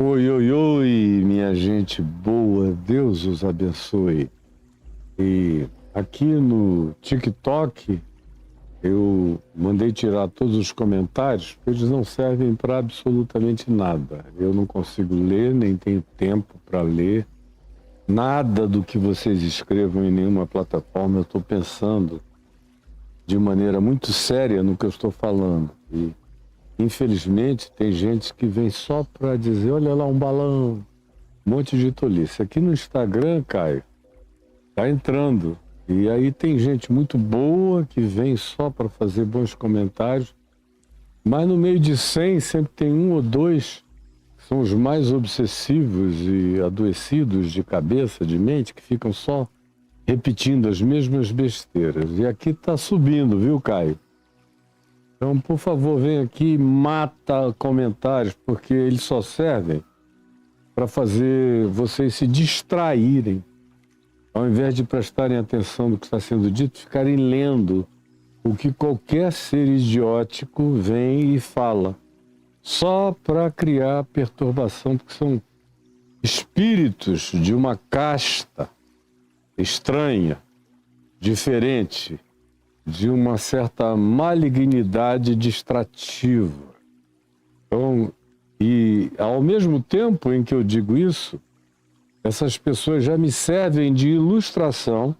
Oi, oi, oi, minha gente boa, Deus os abençoe. E aqui no TikTok eu mandei tirar todos os comentários, porque eles não servem para absolutamente nada. Eu não consigo ler, nem tenho tempo para ler. Nada do que vocês escrevam em nenhuma plataforma eu estou pensando de maneira muito séria no que eu estou falando. E infelizmente tem gente que vem só para dizer, olha lá um balão, um monte de tolice. Aqui no Instagram, Caio, tá entrando. E aí tem gente muito boa que vem só para fazer bons comentários, mas no meio de 100 sempre tem um ou dois que são os mais obsessivos e adoecidos de cabeça, de mente, que ficam só repetindo as mesmas besteiras. E aqui tá subindo, viu, Caio? Então, por favor, vem aqui e mata comentários, porque eles só servem para fazer vocês se distraírem. Ao invés de prestarem atenção no que está sendo dito, ficarem lendo o que qualquer ser idiótico vem e fala, só para criar perturbação, porque são espíritos de uma casta estranha, diferente, de uma certa malignidade distrativa. Então, e ao mesmo tempo em que eu digo isso, essas pessoas já me servem de ilustração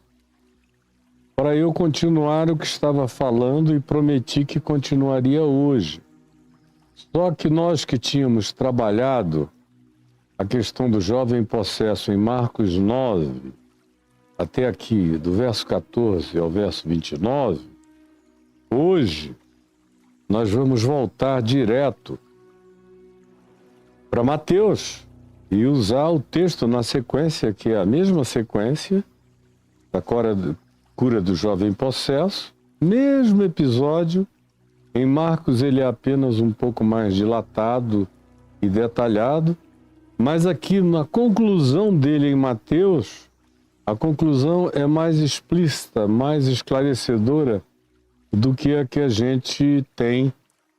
para eu continuar o que estava falando e prometi que continuaria hoje. Só que nós que tínhamos trabalhado a questão do jovem possesso em Marcos 9, até aqui, do verso 14 ao verso 29, hoje nós vamos voltar direto para Mateus e usar o texto na sequência, que é a mesma sequência da cura do jovem possesso, mesmo episódio. Em Marcos ele é apenas um pouco mais dilatado e detalhado, mas aqui na conclusão dele em Mateus, a conclusão é mais explícita, mais esclarecedora do que a que a gente tem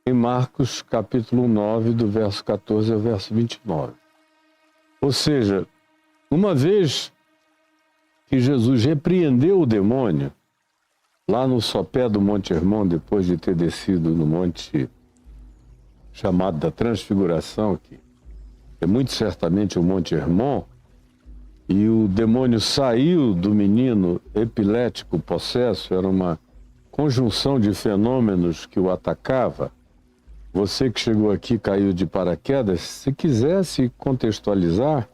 em Marcos capítulo 9, do verso 14 ao verso 29. Ou seja, uma vez que Jesus repreendeu o demônio, lá no sopé do Monte Hermon, depois de ter descido no monte chamado da Transfiguração, que é muito certamente o Monte Hermon, e o demônio saiu do menino epilético possesso, era uma conjunção de fenômenos que o atacava. Você que chegou aqui caiu de paraquedas, se quisesse contextualizar,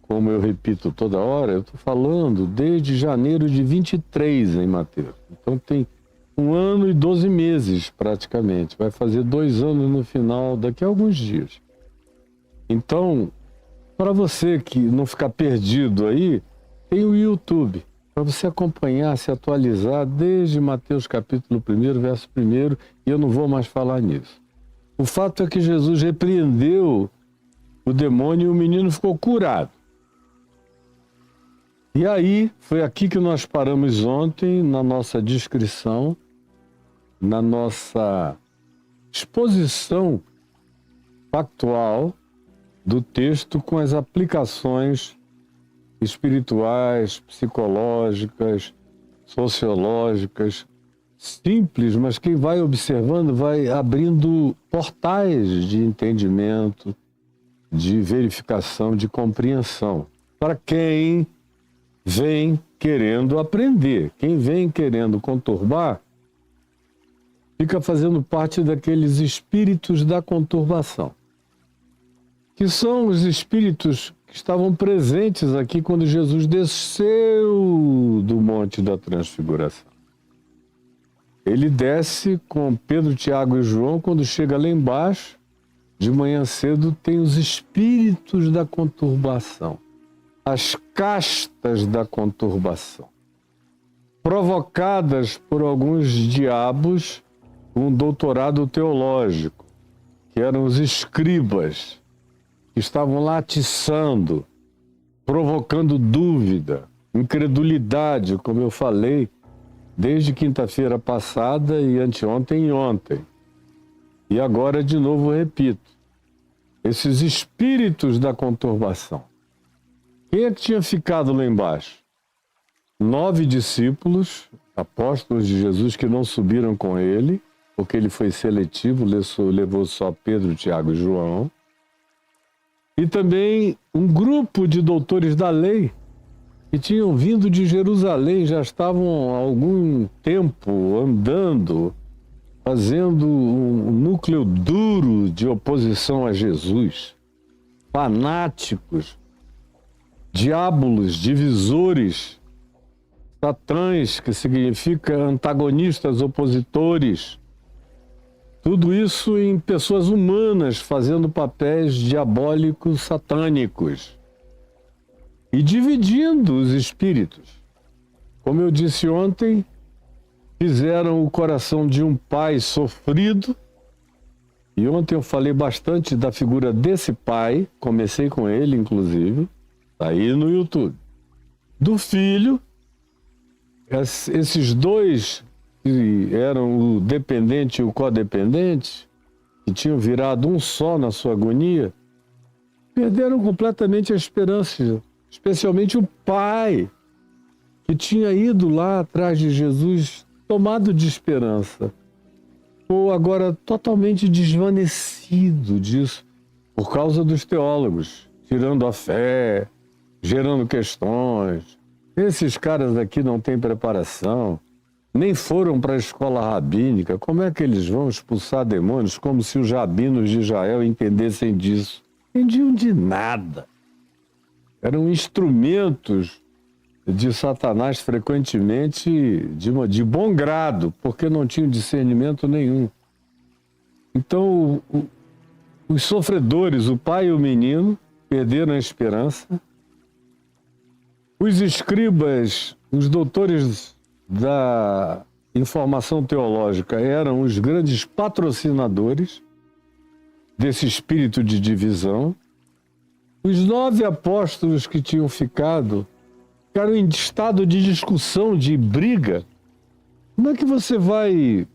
como eu repito toda hora, eu estou falando desde janeiro de 23 em Mateus. Então tem 1 ano e 12 meses praticamente, vai fazer 2 anos no final, daqui a alguns dias. Então, para você que não ficar perdido aí, tem o YouTube, para você acompanhar, se atualizar desde Mateus capítulo 1, verso 1, e eu não vou mais falar nisso. O fato é que Jesus repreendeu o demônio e o menino ficou curado. E aí, foi aqui que nós paramos ontem, na nossa descrição, na nossa exposição factual do texto com as aplicações espirituais, psicológicas, sociológicas, simples, mas quem vai observando vai abrindo portais de entendimento, de verificação, de compreensão. Para quem vem querendo aprender, quem vem querendo conturbar, fica fazendo parte daqueles espíritos da conturbação, que são os espíritos que estavam presentes aqui quando Jesus desceu do Monte da Transfiguração. Ele desce com Pedro, Tiago e João, quando chega lá embaixo, de manhã cedo, tem os espíritos da conturbação, as castas da conturbação, provocadas por alguns diabos com um doutorado teológico, que eram os escribas, que estavam lá atiçando, provocando dúvida, incredulidade, como eu falei, desde quinta-feira passada e anteontem e ontem. E agora, de novo, repito. esses espíritos da conturbação. Quem é que tinha ficado lá embaixo? 9 discípulos, apóstolos de Jesus, que não subiram com ele, porque ele foi seletivo, levou só Pedro, Tiago e João. E também um grupo de doutores da lei, que tinham vindo de Jerusalém, já estavam há algum tempo andando, fazendo um núcleo duro de oposição a Jesus. Fanáticos, diábolos, divisores, satãs, que significa antagonistas, opositores. Tudo isso em pessoas humanas fazendo papéis diabólicos, satânicos. E dividindo os espíritos. Como eu disse ontem, fizeram o coração de um pai sofrido. E ontem eu falei bastante da figura desse pai, comecei com ele, inclusive, tá aí no YouTube. Do filho, esses dois que eram o dependente e o codependente, que tinham virado um só na sua agonia, perderam completamente a esperança, especialmente o pai, que tinha ido lá atrás de Jesus, tomado de esperança, ou agora totalmente desvanecido disso, por causa dos teólogos, tirando a fé, gerando questões. Esses caras aqui não têm preparação, nem foram para a escola rabínica. Como é que eles vão expulsar demônios como se os rabinos de Israel entendessem disso? Entendiam de nada. Eram instrumentos de Satanás frequentemente de bom grado, porque não tinham discernimento nenhum. Então, os sofredores, o pai e o menino, perderam a esperança. Os escribas, os doutores da informação teológica eram os grandes patrocinadores desse espírito de divisão. Os 9 apóstolos que tinham ficaram em estado de discussão, de briga. Como é que você vai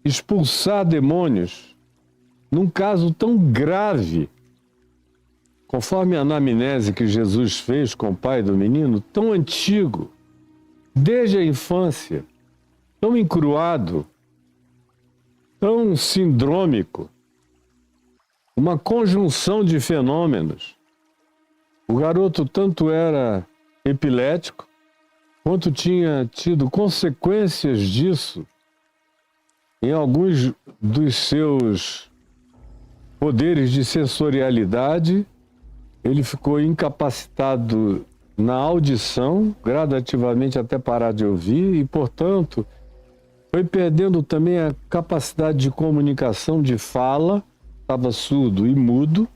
expulsar demônios num caso tão grave, conforme a anamnese que Jesus fez com o pai do menino, tão antigo, desde a infância, tão encruado, tão sindrômico, uma conjunção de fenômenos. O garoto tanto era epilético, quanto tinha tido consequências disso em alguns dos seus poderes de sensorialidade. Ele ficou incapacitado na audição, gradativamente até parar de ouvir, e, portanto, foi perdendo também a capacidade de comunicação, de fala, estava surdo e mudo.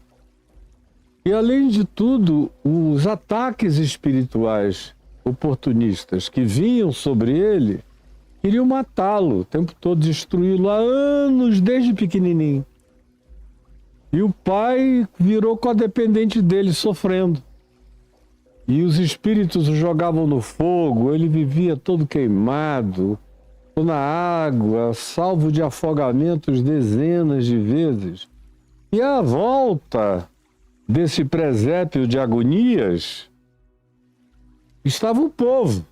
E, além de tudo, os ataques espirituais oportunistas que vinham sobre ele queriam matá-lo o tempo todo, destruí-lo há anos, desde pequenininho. E o pai virou codependente dele, sofrendo. E os espíritos o jogavam no fogo, ele vivia todo queimado, na água, salvo de afogamentos dezenas de vezes. E à volta desse presépio de agonias, estava o povo,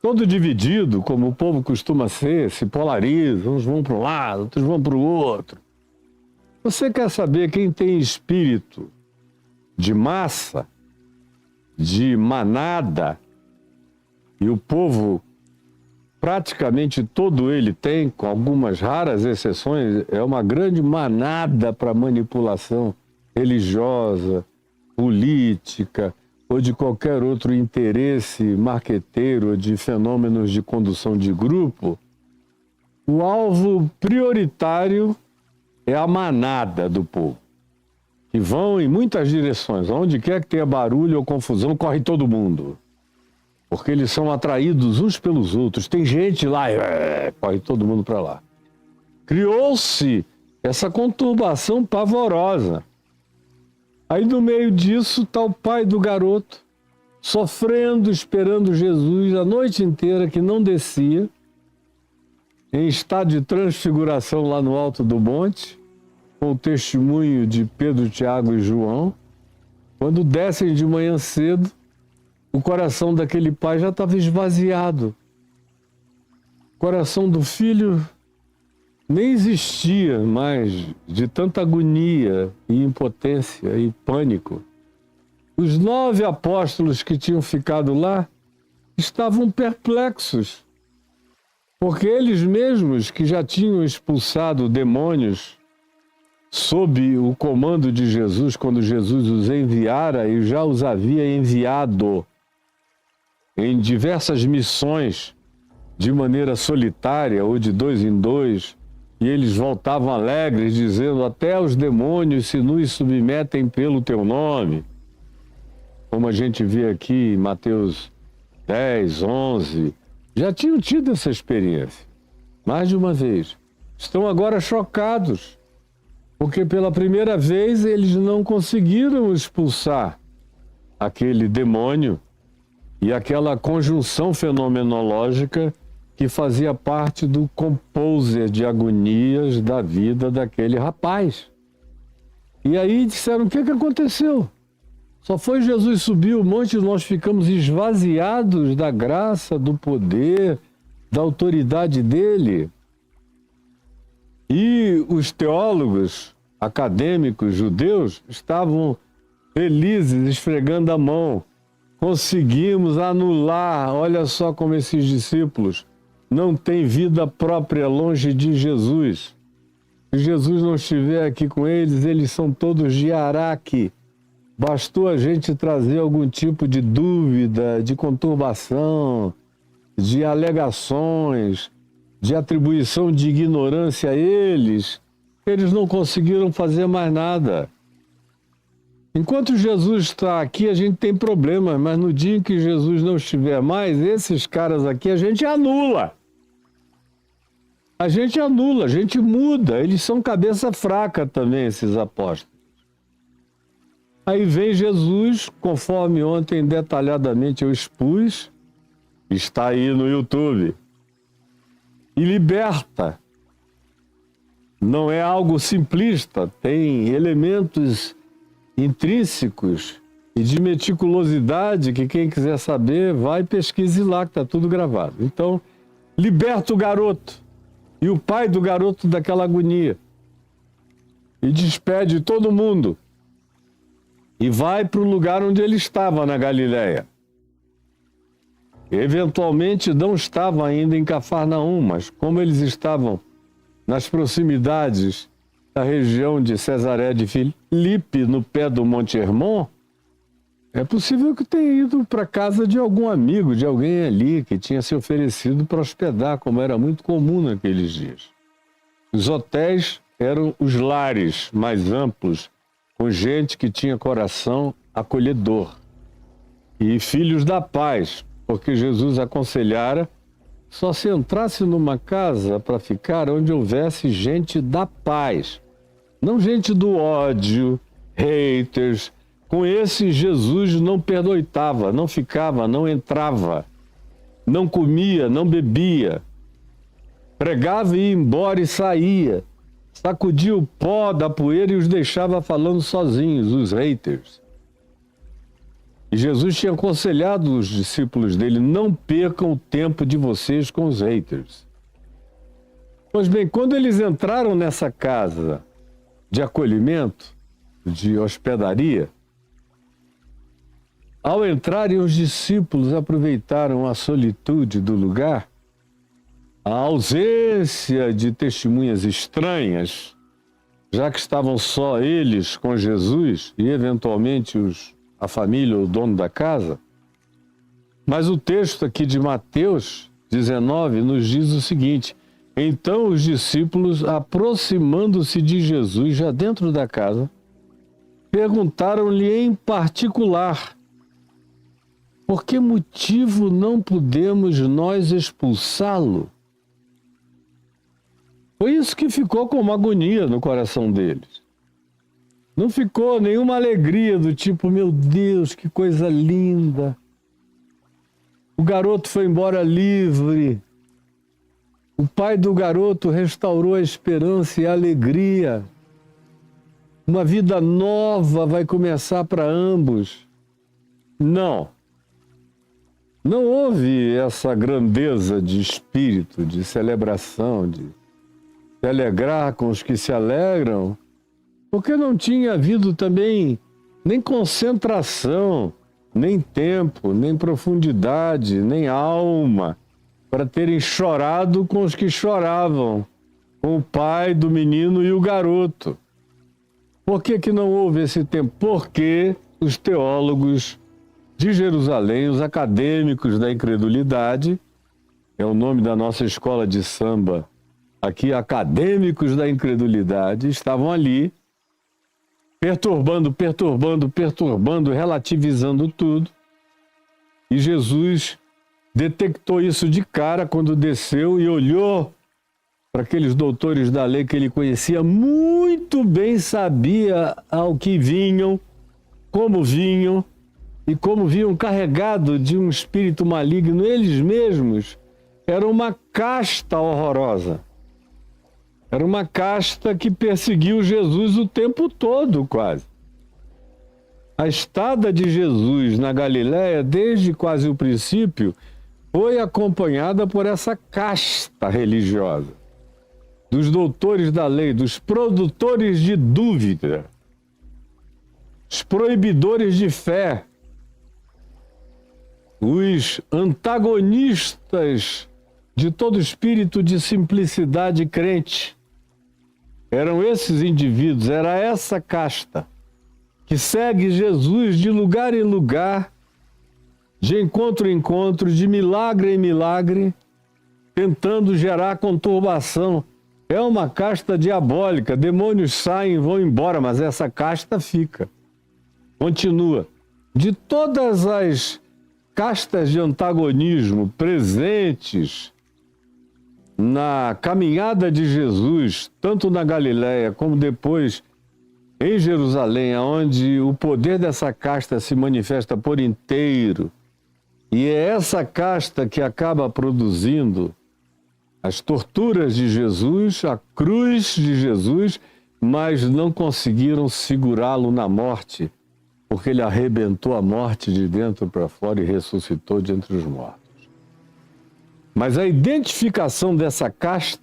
todo dividido, como o povo costuma ser, se polariza, uns vão para um lado, outros vão para o outro. Você quer saber quem tem espírito de massa, de manada, e o povo, praticamente todo ele tem, com algumas raras exceções, é uma grande manada para manipulação religiosa, política ou de qualquer outro interesse marqueteiro de fenômenos de condução de grupo. O alvo prioritário é a manada do povo, que vão em muitas direções. Onde quer que tenha barulho ou confusão, corre todo mundo, porque eles são atraídos uns pelos outros. Tem gente lá, corre todo mundo para lá. Criou-se essa conturbação pavorosa. Aí, no meio disso, está o pai do garoto, sofrendo, esperando Jesus a noite inteira, que não descia, em estado de transfiguração lá no alto do monte, com o testemunho de Pedro, Tiago e João, quando descem de manhã cedo, o coração daquele pai já estava esvaziado. O coração do filho nem existia mais, de tanta agonia e impotência e pânico. Os 9 apóstolos que tinham ficado lá estavam perplexos, porque eles mesmos que já tinham expulsado demônios sob o comando de Jesus, quando Jesus os enviara e já os havia enviado em diversas missões, de maneira solitária ou de 2 em 2, e eles voltavam alegres, dizendo: até os demônios se nos submetem pelo teu nome. Como a gente vê aqui em Mateus 10, 11, já tinham tido essa experiência, mais de uma vez. Estão agora chocados, porque pela primeira vez eles não conseguiram expulsar aquele demônio e aquela conjunção fenomenológica que fazia parte do composer de agonias da vida daquele rapaz. E aí disseram: o que aconteceu? Só foi Jesus subir o monte e nós ficamos esvaziados da graça, do poder, da autoridade dele. E os teólogos acadêmicos judeus estavam felizes, esfregando a mão. Conseguimos anular, olha só como esses discípulos não têm vida própria longe de Jesus. Se Jesus não estiver aqui com eles, eles são todos de Araque. Bastou a gente trazer algum tipo de dúvida, de conturbação, de alegações, de atribuição de ignorância a eles, eles não conseguiram fazer mais nada. Enquanto Jesus está aqui, a gente tem problemas, mas no dia em que Jesus não estiver mais, esses caras aqui a gente anula. A gente muda. Eles são cabeça fraca também, esses apóstolos. Aí vem Jesus, conforme ontem detalhadamente eu expus, está aí no YouTube, e liberta. Não é algo simplista, tem elementos intrínsecos e de meticulosidade que quem quiser saber vai pesquise lá, que está tudo gravado. Então, liberta o garoto e o pai do garoto daquela agonia e despede todo mundo e vai para o lugar onde ele estava, na Galileia. Eventualmente não estava ainda em Cafarnaum, mas como eles estavam nas proximidades da região de Cesaré de Filipe, no pé do Monte Hermon, é possível que tenha ido para a casa de algum amigo, de alguém ali que tinha se oferecido para hospedar, como era muito comum naqueles dias. Os hotéis eram os lares mais amplos, com gente que tinha coração acolhedor. E filhos da paz, porque Jesus aconselhara só se entrasse numa casa para ficar onde houvesse gente da paz. Não gente do ódio, haters. Com esse Jesus não perdoitava, não ficava, não entrava, não comia, não bebia. Pregava e ia embora e saía. Sacudia o pó da poeira e os deixava falando sozinhos, os haters. E Jesus tinha aconselhado os discípulos dele: não percam o tempo de vocês com os haters. Pois bem, quando eles entraram nessa casa de acolhimento, de hospedaria, ao entrarem os discípulos aproveitaram a solitude do lugar, a ausência de testemunhas estranhas, já que estavam só eles com Jesus e eventualmente a família ou o dono da casa. Mas o texto aqui de Mateus 19 nos diz o seguinte: então os discípulos, aproximando-se de Jesus já dentro da casa, perguntaram-lhe em particular: por que motivo não podemos nós expulsá-lo? Foi isso que ficou como agonia no coração deles. Não ficou nenhuma alegria do tipo: meu Deus, que coisa linda. O garoto foi embora livre. O pai do garoto restaurou a esperança e a alegria. Uma vida nova vai começar para ambos. Não. Não houve essa grandeza de espírito, de celebração, de se alegrar com os que se alegram, porque não tinha havido também nem concentração, nem tempo, nem profundidade, nem alma, para terem chorado com os que choravam, com o pai do menino e o garoto. Por que que não houve esse tempo? Porque os teólogos de Jerusalém, os acadêmicos da incredulidade, é o nome da nossa escola de samba, aqui, acadêmicos da incredulidade, estavam ali, perturbando, relativizando tudo. E Jesus detectou isso de cara quando desceu e olhou para aqueles doutores da lei que ele conhecia muito bem, sabia ao que vinham, como vinham e como vinham carregados de um espírito maligno. Eles mesmos eram uma casta horrorosa. Era uma casta que perseguiu Jesus o tempo todo, quase. A estada de Jesus na Galiléia, desde quase o princípio, foi acompanhada por essa casta religiosa, dos doutores da lei, dos produtores de dúvida, os proibidores de fé, os antagonistas de todo espírito de simplicidade crente. Eram esses indivíduos, era essa casta que segue Jesus de lugar em lugar, de encontro em encontro, de milagre em milagre, tentando gerar conturbação. É uma casta diabólica, demônios saem e vão embora, mas essa casta fica, continua. De todas as castas de antagonismo presentes na caminhada de Jesus, tanto na Galiléia como depois em Jerusalém, onde o poder dessa casta se manifesta por inteiro, e é essa casta que acaba produzindo as torturas de Jesus, a cruz de Jesus, mas não conseguiram segurá-lo na morte, porque ele arrebentou a morte de dentro para fora e ressuscitou de entre os mortos. Mas a identificação dessa casta,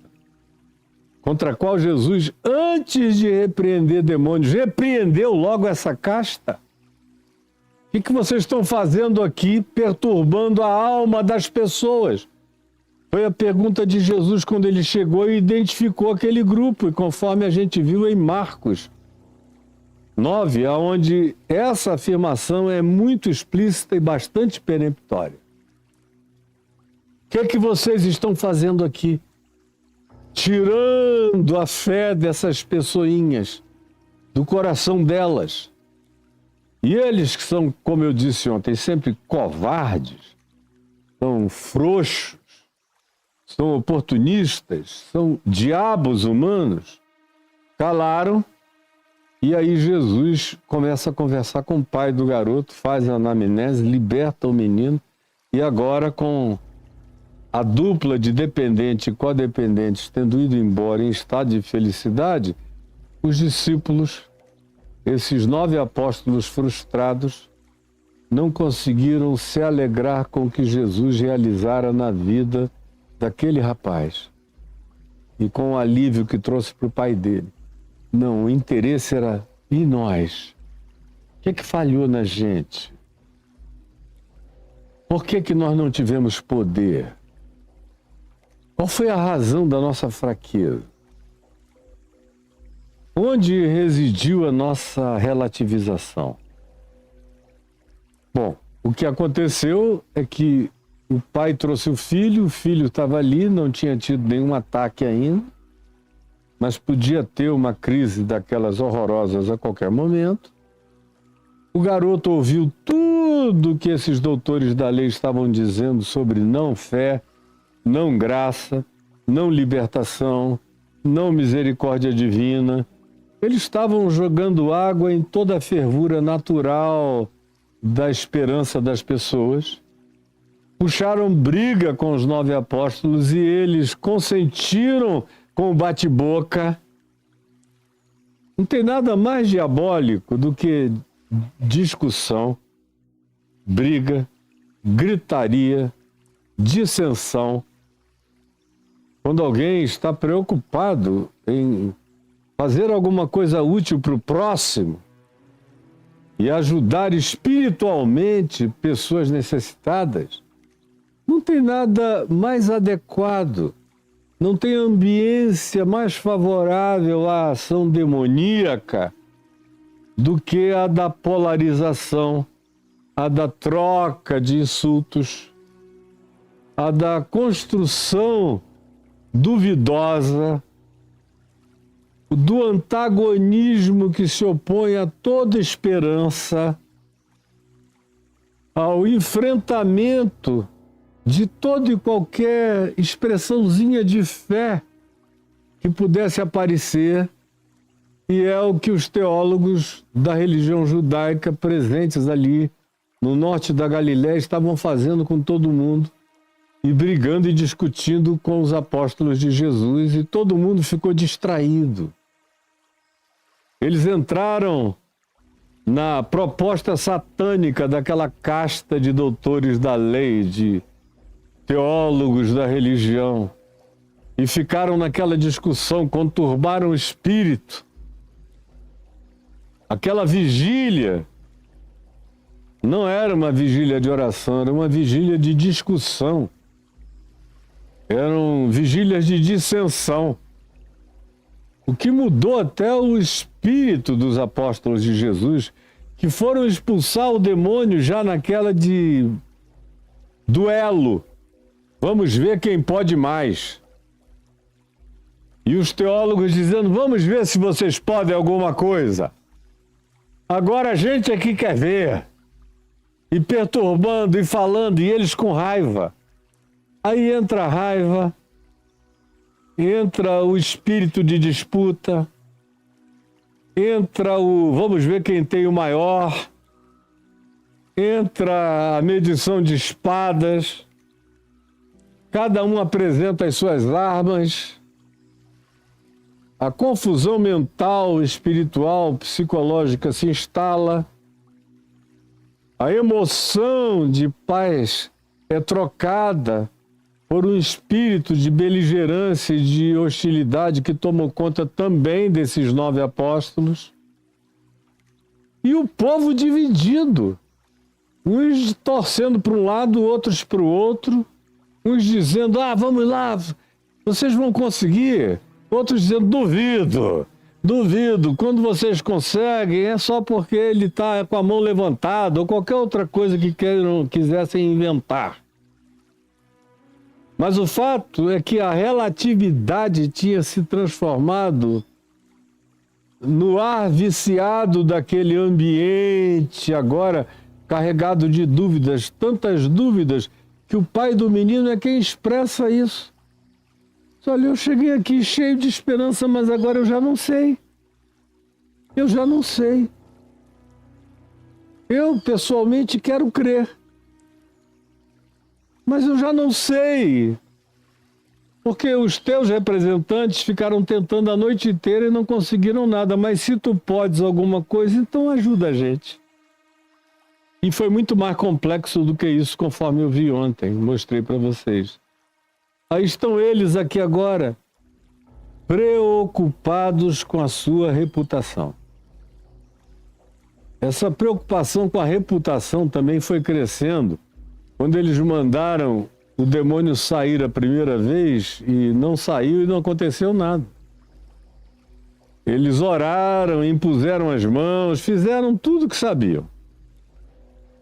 contra a qual Jesus, antes de repreender demônios, repreendeu logo essa casta. O que vocês estão fazendo aqui, perturbando a alma das pessoas? Foi a pergunta de Jesus quando ele chegou e identificou aquele grupo, e conforme a gente viu em Marcos 9, onde essa afirmação é muito explícita e bastante peremptória. O que é que vocês estão fazendo aqui? Tirando a fé dessas pessoinhas, do coração delas. E eles que são, como eu disse ontem, sempre covardes, são frouxos, são oportunistas, são diabos humanos, calaram, e aí Jesus começa a conversar com o pai do garoto, faz a anamnese, liberta o menino, e agora com a dupla de dependente e codependentes tendo ido embora em estado de felicidade, os discípulos, esses 9 apóstolos frustrados, não conseguiram se alegrar com o que Jesus realizara na vida daquele rapaz e com o alívio que trouxe para o pai dele. Não, o interesse era, e nós? O que é que falhou na gente? Por que que nós não tivemos poder? Qual foi a razão da nossa fraqueza? Onde residiu a nossa relativização? Bom, o que aconteceu é que o pai trouxe o filho estava ali, não tinha tido nenhum ataque ainda, mas podia ter uma crise daquelas horrorosas a qualquer momento. O garoto ouviu tudo que esses doutores da lei estavam dizendo sobre não fé, não graça, não libertação, não misericórdia divina. Eles estavam jogando água em toda a fervura natural da esperança das pessoas. Puxaram briga com os 9 apóstolos e eles consentiram com o bate-boca. Não tem nada mais diabólico do que discussão, briga, gritaria, dissensão. Quando alguém está preocupado em fazer alguma coisa útil para o próximo e ajudar espiritualmente pessoas necessitadas, não tem nada mais adequado, não tem ambiência mais favorável à ação demoníaca do que a da polarização, a da troca de insultos, a da construção duvidosa, do antagonismo que se opõe a toda esperança, ao enfrentamento de toda e qualquer expressãozinha de fé que pudesse aparecer, e é o que os teólogos da religião judaica presentes ali no norte da Galiléia estavam fazendo com todo mundo, e brigando e discutindo com os apóstolos de Jesus, e todo mundo ficou distraído. Eles entraram na proposta satânica daquela casta de doutores da lei, de teólogos da religião, e ficaram naquela discussão, conturbaram o espírito. Aquela vigília não era uma vigília de oração, era uma vigília de discussão. Eram vigílias de dissensão. O que mudou até o espírito dos apóstolos de Jesus, que foram expulsar o demônio já naquela de duelo. Vamos ver quem pode mais. E os teólogos dizendo, vamos ver se vocês podem alguma coisa. Agora a gente aqui quer ver. E perturbando e falando, e eles com raiva. Aí entra a raiva, entra o espírito de disputa, entra o vamos ver quem tem o maior, entra a medição de espadas, cada um apresenta as suas armas, a confusão mental, espiritual, psicológica se instala, a emoção de paz é trocada por um espírito de beligerância e de hostilidade que tomou conta também desses 9 apóstolos. E o povo dividido, uns torcendo para um lado, outros para o outro, uns dizendo, vamos lá, vocês vão conseguir. Outros dizendo, duvido, quando vocês conseguem é só porque ele está com a mão levantada ou qualquer outra coisa que quisessem inventar. Mas o fato é que a relatividade tinha se transformado no ar viciado daquele ambiente, agora carregado de dúvidas, tantas dúvidas, que o pai do menino é quem expressa isso. Olha, eu cheguei aqui cheio de esperança, mas agora eu já não sei. Eu, pessoalmente, quero crer. Mas eu já não sei, porque os teus representantes ficaram tentando a noite inteira e não conseguiram nada, mas se tu podes alguma coisa, então ajuda a gente. E foi muito mais complexo do que isso, conforme eu vi ontem, mostrei para vocês. Aí estão eles aqui agora, preocupados com a sua reputação. Essa preocupação com a reputação também foi crescendo. Quando eles mandaram o demônio sair a primeira vez e não saiu e não aconteceu nada. Eles oraram, impuseram as mãos, fizeram tudo o que sabiam.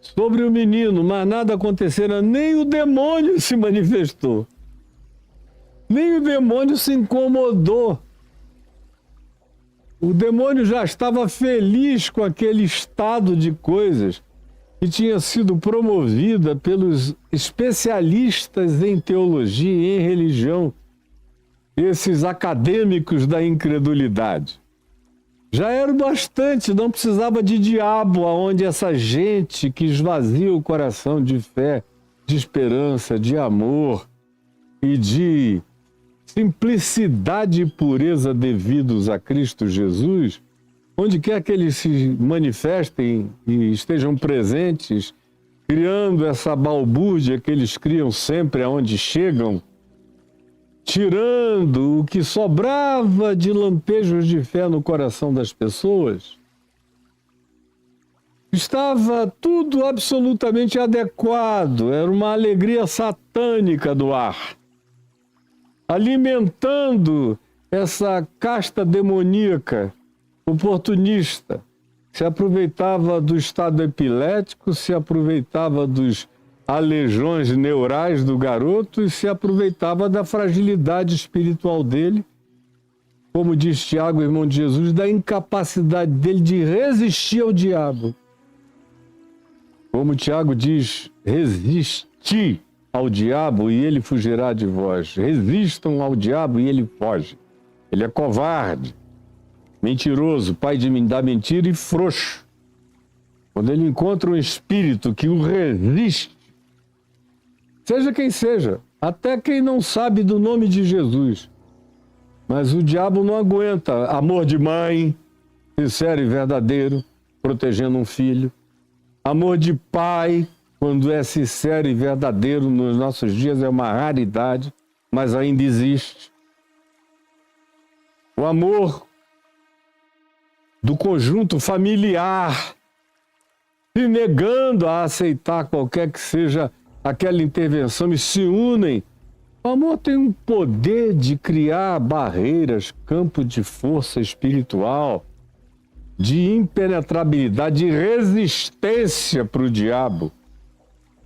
Sobre o menino, mas nada acontecera, nem o demônio se manifestou. Nem o demônio se incomodou. O demônio já estava feliz com aquele estado de coisas que tinha sido promovida pelos especialistas em teologia e em religião, esses acadêmicos da incredulidade. Já era bastante, não precisava de diabo, aonde essa gente que esvazia o coração de fé, de esperança, de amor e de simplicidade e pureza devidos a Cristo Jesus, onde quer que eles se manifestem e estejam presentes, criando essa balbúrdia que eles criam sempre aonde chegam, tirando o que sobrava de lampejos de fé no coração das pessoas. Estava tudo absolutamente adequado, era uma alegria satânica do ar, alimentando essa casta demoníaca, oportunista, se aproveitava do estado epilético, se aproveitava dos aleijões neurais do garoto e se aproveitava da fragilidade espiritual dele, como diz Tiago, irmão de Jesus, da incapacidade dele de resistir ao diabo. Como Tiago diz, resisti ao diabo e ele fugirá de vós. Resistam ao diabo e ele foge. Ele é covarde, mentiroso, pai da mentira e frouxo. Quando ele encontra um espírito que o resiste, seja quem seja, até quem não sabe do nome de Jesus, mas o diabo não aguenta amor de mãe, sincero e verdadeiro, protegendo um filho. Amor de pai, quando é sincero e verdadeiro, nos nossos dias é uma raridade, mas ainda existe. O amor do conjunto familiar, se negando a aceitar qualquer que seja aquela intervenção e se unem. O amor tem um poder de criar barreiras, campo de força espiritual, de impenetrabilidade, de resistência para o diabo.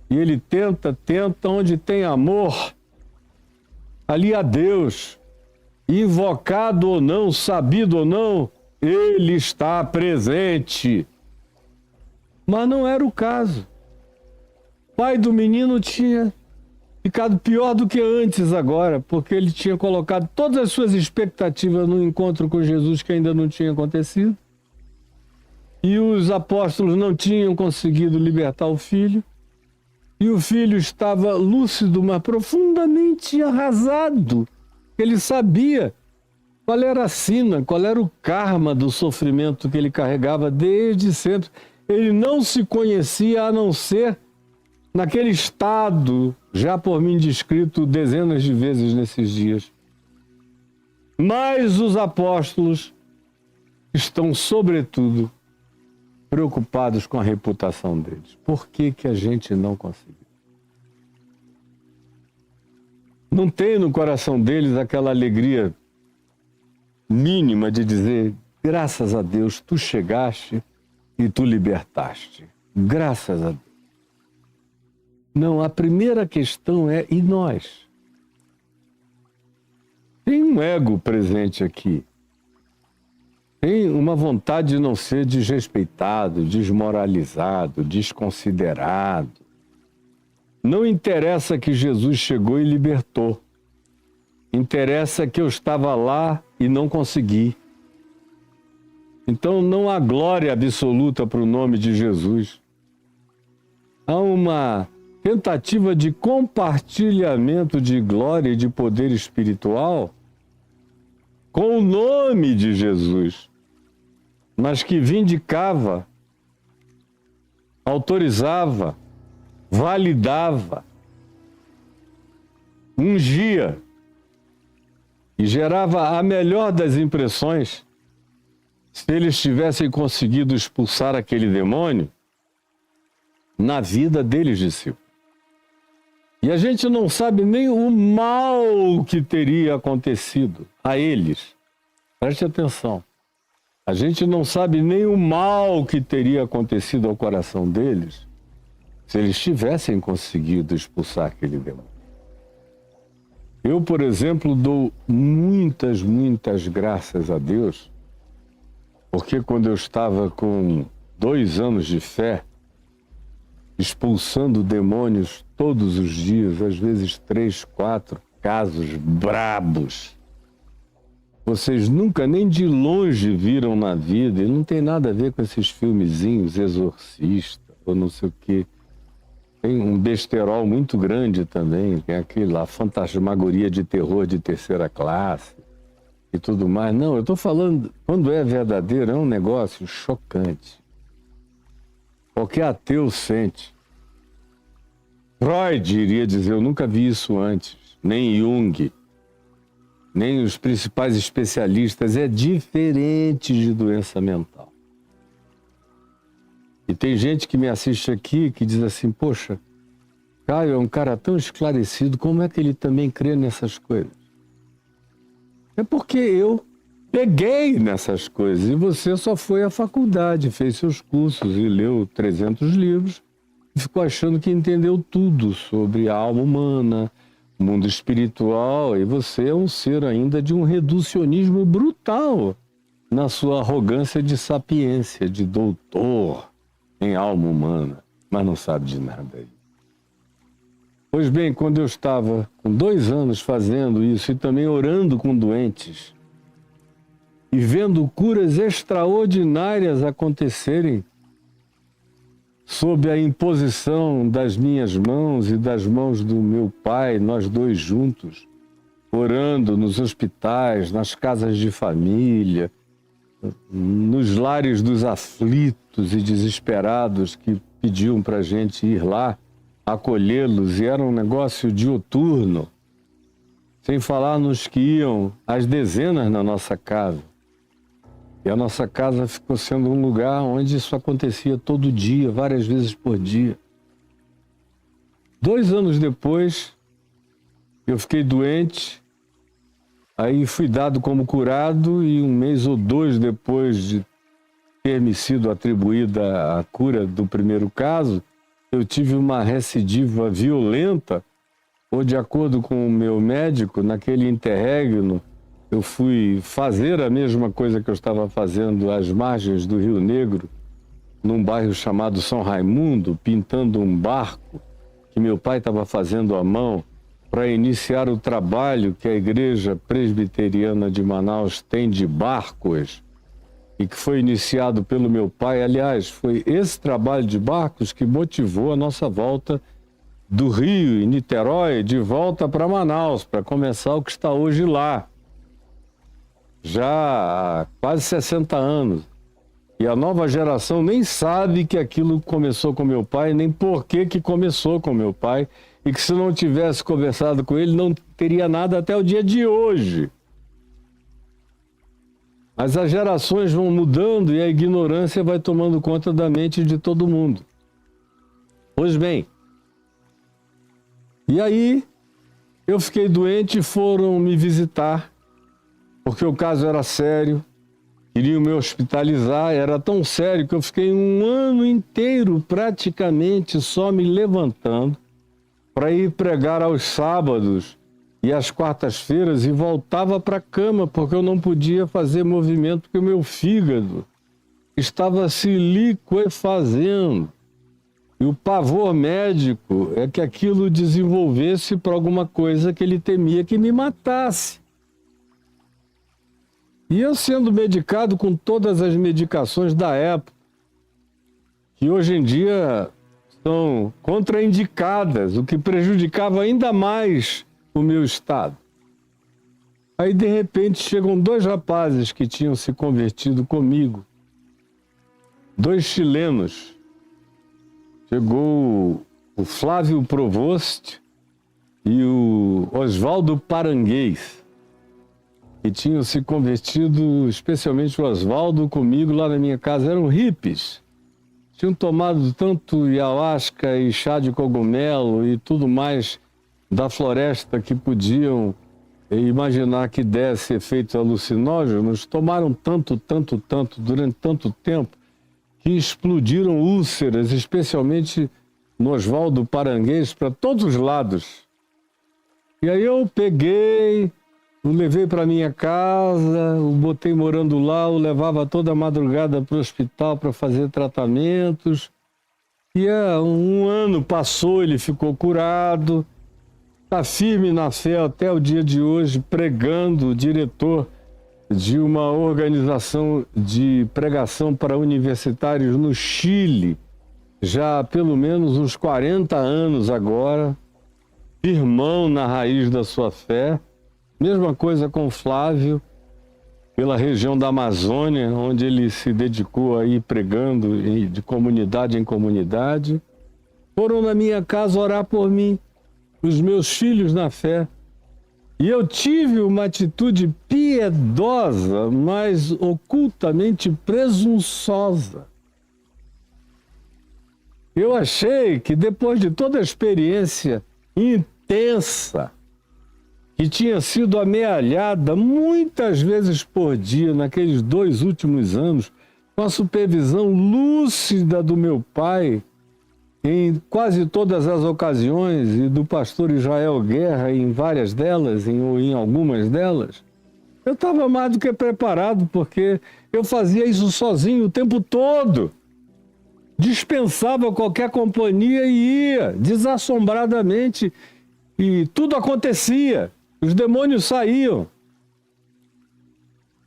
E ele tenta onde tem amor, ali há Deus. Invocado ou não, sabido ou não, ele está presente. Mas não era o caso. O pai do menino tinha ficado pior do que antes agora, porque ele tinha colocado todas as suas expectativas no encontro com Jesus que ainda não tinha acontecido. E os apóstolos não tinham conseguido libertar o filho. E o filho estava lúcido, mas profundamente arrasado. Ele sabia qual era a sina, qual era o karma do sofrimento que ele carregava desde sempre. Ele não se conhecia a não ser naquele estado, já por mim descrito dezenas de vezes nesses dias. Mas os apóstolos estão, sobretudo, preocupados com a reputação deles. Por que que a gente não conseguiu? Não tem no coração deles aquela alegria mínima de dizer: graças a Deus, tu chegaste e tu libertaste. Graças a Deus. Não, a primeira questão é: e nós? Tem um ego presente aqui. Tem uma vontade de não ser desrespeitado, desmoralizado, desconsiderado. Não interessa que Jesus chegou e libertou. Interessa que eu estava lá e não consegui. Então não há glória absoluta para o nome de Jesus. Há uma tentativa de compartilhamento de glória e de poder espiritual com o nome de Jesus, mas que vindicava, autorizava, validava, ungia e gerava a melhor das impressões se eles tivessem conseguido expulsar aquele demônio na vida deles, discípulos. E a gente não sabe nem o mal que teria acontecido a eles. Preste atenção. A gente não sabe nem o mal que teria acontecido ao coração deles se eles tivessem conseguido expulsar aquele demônio. Eu, por exemplo, dou muitas graças a Deus, porque quando eu estava com 2 anos de fé, expulsando demônios todos os dias, às vezes 3, 4 casos brabos. Vocês nunca nem de longe viram na vida, e não tem nada a ver com esses filmezinhos exorcista, ou não sei o quê. Tem um besterol muito grande também, tem aquele lá, fantasmagoria de terror de 3ª classe. e tudo mais. Não, eu estou falando, quando é verdadeiro, é um negócio chocante. Qualquer ateu sente. Freud iria dizer, eu nunca vi isso antes, nem Jung, nem os principais especialistas, é diferente de doença mental. E tem gente que me assiste aqui que diz assim, poxa, Caio é um cara tão esclarecido, como é que ele também crê nessas coisas? É porque eu peguei nessas coisas e você só foi à faculdade, fez seus cursos e leu 300 livros e ficou achando que entendeu tudo sobre a alma humana, o mundo espiritual, e você é um ser ainda de um reducionismo brutal na sua arrogância de sapiência, de doutor em alma humana, mas não sabe de nada aí. Pois bem, quando eu estava com 2 anos fazendo isso e também orando com doentes e vendo curas extraordinárias acontecerem sob a imposição das minhas mãos e das mãos do meu pai, nós dois juntos, orando nos hospitais, nas casas de família, nos lares dos aflitos e desesperados que pediam para a gente ir lá, acolhê-los, e era um negócio diuturno, sem falar nos que iam às dezenas na nossa casa. E a nossa casa ficou sendo um lugar onde isso acontecia todo dia, várias vezes por dia. 2 anos depois, eu fiquei doente, aí fui dado como curado, e 1 mês ou 2 depois de ter me sido atribuída a cura do primeiro caso, eu tive uma recidiva violenta, ou de acordo com o meu médico, naquele interregno, eu fui fazer a mesma coisa que eu estava fazendo às margens do Rio Negro, num bairro chamado São Raimundo, pintando um barco que meu pai estava fazendo à mão para iniciar o trabalho que a Igreja Presbiteriana de Manaus tem de barcos e que foi iniciado pelo meu pai. Aliás, foi esse trabalho de barcos que motivou a nossa volta do Rio e Niterói de volta para Manaus, para começar o que está hoje lá. Já há quase 60 anos. E a nova geração nem sabe que aquilo começou com meu pai, nem por que começou com meu pai, e que se não tivesse conversado com ele, não teria nada até o dia de hoje. Mas as gerações vão mudando e a ignorância vai tomando conta da mente de todo mundo. Pois bem, e aí eu fiquei doente e foram me visitar, porque o caso era sério, queriam me hospitalizar, era tão sério que eu fiquei 1 ano inteiro praticamente só me levantando para ir pregar aos sábados e às quartas-feiras e voltava para a cama, porque eu não podia fazer movimento, porque o meu fígado estava se liquefazendo. E o pavor médico é que aquilo desenvolvesse para alguma coisa que ele temia que me matasse. E eu sendo medicado com todas as medicações da época, que hoje em dia são contraindicadas, o que prejudicava ainda mais o meu estado. Aí, de repente, chegam 2 rapazes que tinham se convertido comigo, 2 chilenos. Chegou o Flávio Provost e o Oswaldo Paranguês, que tinham se convertido, especialmente o Oswaldo, comigo lá na minha casa. Eram hippies. Tinham tomado tanto ayahuasca e chá de cogumelo e tudo mais da floresta que podiam imaginar que desse efeitos alucinógenos. Tomaram tanto durante tanto tempo que explodiram úlceras, especialmente no Oswaldo Paranguês, para todos os lados. E aí eu peguei, o levei para minha casa, o botei morando lá, o levava toda madrugada para o hospital para fazer tratamentos. E 1 ano passou, ele ficou curado, está firme na fé até o dia de hoje, pregando, diretor de uma organização de pregação para universitários no Chile, já há pelo menos uns 40 anos agora, firmão na raiz da sua fé. Mesma coisa com Flávio, pela região da Amazônia, onde ele se dedicou a ir pregando de comunidade em comunidade. Foram na minha casa orar por mim, os meus filhos na fé. E eu tive uma atitude piedosa, mas ocultamente presunçosa. Eu achei que depois de toda a experiência intensa, que tinha sido amealhada muitas vezes por dia naqueles 2 últimos anos, com a supervisão lúcida do meu pai, em quase todas as ocasiões, e do pastor Israel Guerra em várias delas, ou em algumas delas, eu estava mais do que preparado, porque eu fazia isso sozinho o tempo todo. Dispensava qualquer companhia e ia, desassombradamente, e tudo acontecia, os demônios saíam.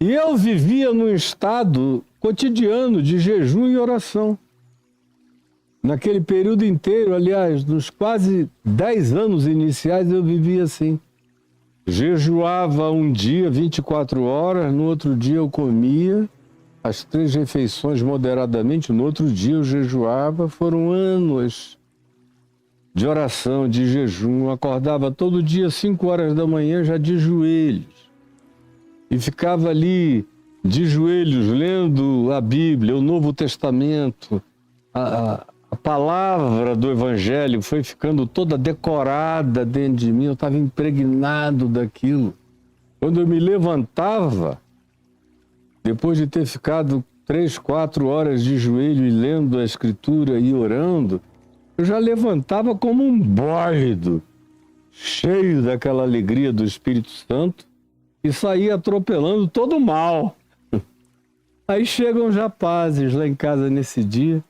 E eu vivia num estado cotidiano de jejum e oração. Naquele período inteiro, aliás, nos quase 10 anos iniciais, eu vivia assim. Jejuava um dia, 24 horas, no outro dia eu comia as 3 refeições moderadamente, no outro dia eu jejuava. Foram anos de oração, de jejum. Eu acordava todo dia, 5 horas da manhã, já de joelhos. E ficava ali, de joelhos, lendo a Bíblia, o Novo Testamento. A palavra do Evangelho foi ficando toda decorada dentro de mim, eu estava impregnado daquilo. Quando eu me levantava, depois de ter ficado 3, 4 horas de joelho e lendo a Escritura e orando, eu já levantava como um bólido, cheio daquela alegria do Espírito Santo, e saía atropelando todo o mal. Aí chegam os rapazes lá em casa nesse dia,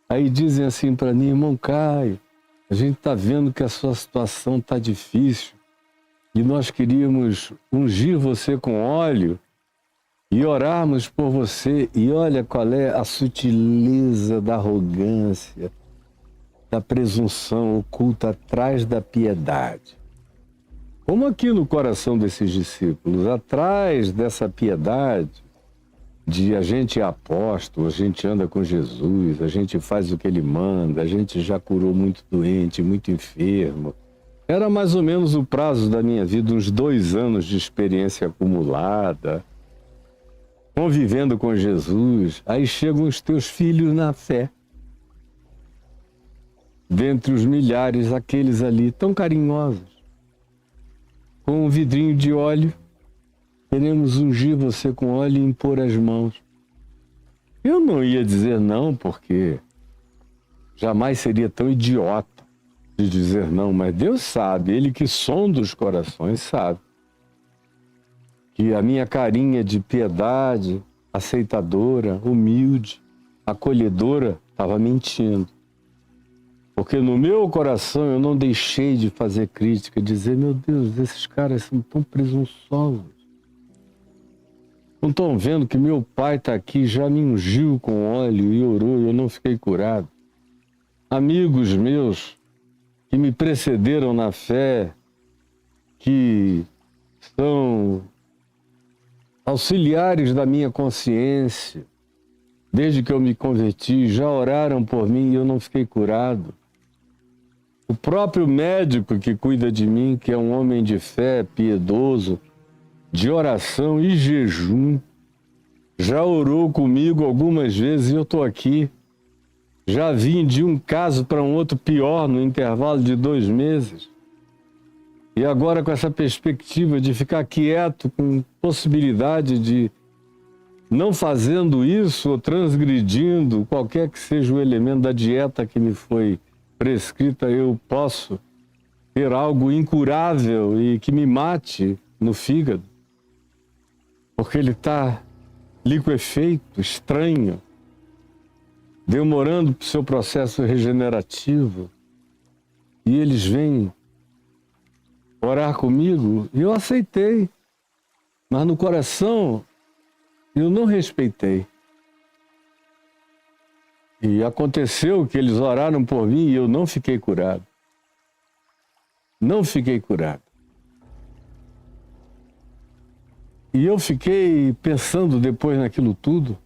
aí dizem assim para mim: irmão Caio, a gente está vendo que a sua situação está difícil e nós queríamos ungir você com óleo e orarmos por você. E olha qual é a sutileza da arrogância, da presunção oculta atrás da piedade. Como aqui no coração desses discípulos, atrás dessa piedade, de a gente é apóstolo, a gente anda com Jesus, a gente faz o que ele manda, a gente já curou muito doente, muito enfermo. Era mais ou menos o prazo da minha vida, uns 2 anos de experiência acumulada, convivendo com Jesus. Aí chegam os teus filhos na fé. Dentre os milhares, aqueles ali tão carinhosos, com um vidrinho de óleo, queremos ungir você com óleo e impor as mãos. Eu não ia dizer não, porque jamais seria tão idiota de dizer não, mas Deus sabe, Ele que sonda os corações sabe que a minha carinha de piedade, aceitadora, humilde, acolhedora, estava mentindo. Porque no meu coração eu não deixei de fazer crítica, dizer: meu Deus, esses caras são tão presunçosos. Não estão vendo que meu pai está aqui, já me ungiu com óleo e orou e eu não fiquei curado? Amigos meus que me precederam na fé, que são auxiliares da minha consciência, desde que eu me converti, já oraram por mim e eu não fiquei curado. O próprio médico que cuida de mim, que é um homem de fé, piedoso, de oração e jejum, já orou comigo algumas vezes e eu estou aqui. Já vim de um caso para um outro pior no intervalo de 2 meses. E agora com essa perspectiva de ficar quieto, com possibilidade de, não fazendo isso ou transgredindo qualquer que seja o elemento da dieta que me foi prescrita, eu posso ter algo incurável e que me mate no fígado, porque ele está liquefeito, estranho, demorando para o seu processo regenerativo. E eles vêm orar comigo e eu aceitei, mas no coração eu não respeitei. E aconteceu que eles oraram por mim e eu não fiquei curado. Não fiquei curado. E eu fiquei pensando depois naquilo tudo.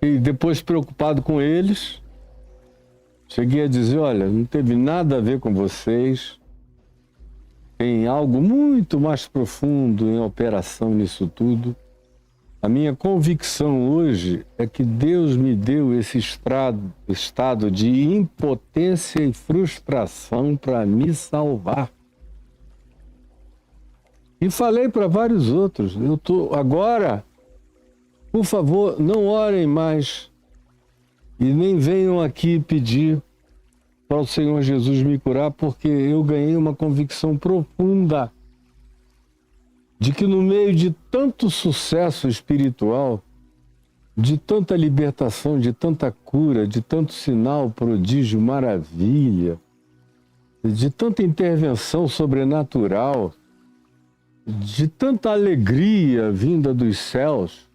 E depois preocupado com eles, cheguei a dizer, olha, não teve nada a ver com vocês. Tem algo muito mais profundo em operação nisso tudo. A minha convicção hoje é que Deus me deu esse estado de impotência e frustração para me salvar. E falei para vários outros, agora, por favor, não orem mais e nem venham aqui pedir para o Senhor Jesus me curar, porque eu ganhei uma convicção profunda de que no meio de tanto sucesso espiritual, de tanta libertação, de tanta cura, de tanto sinal, prodígio, maravilha, de tanta intervenção sobrenatural, de tanta alegria vinda dos céus,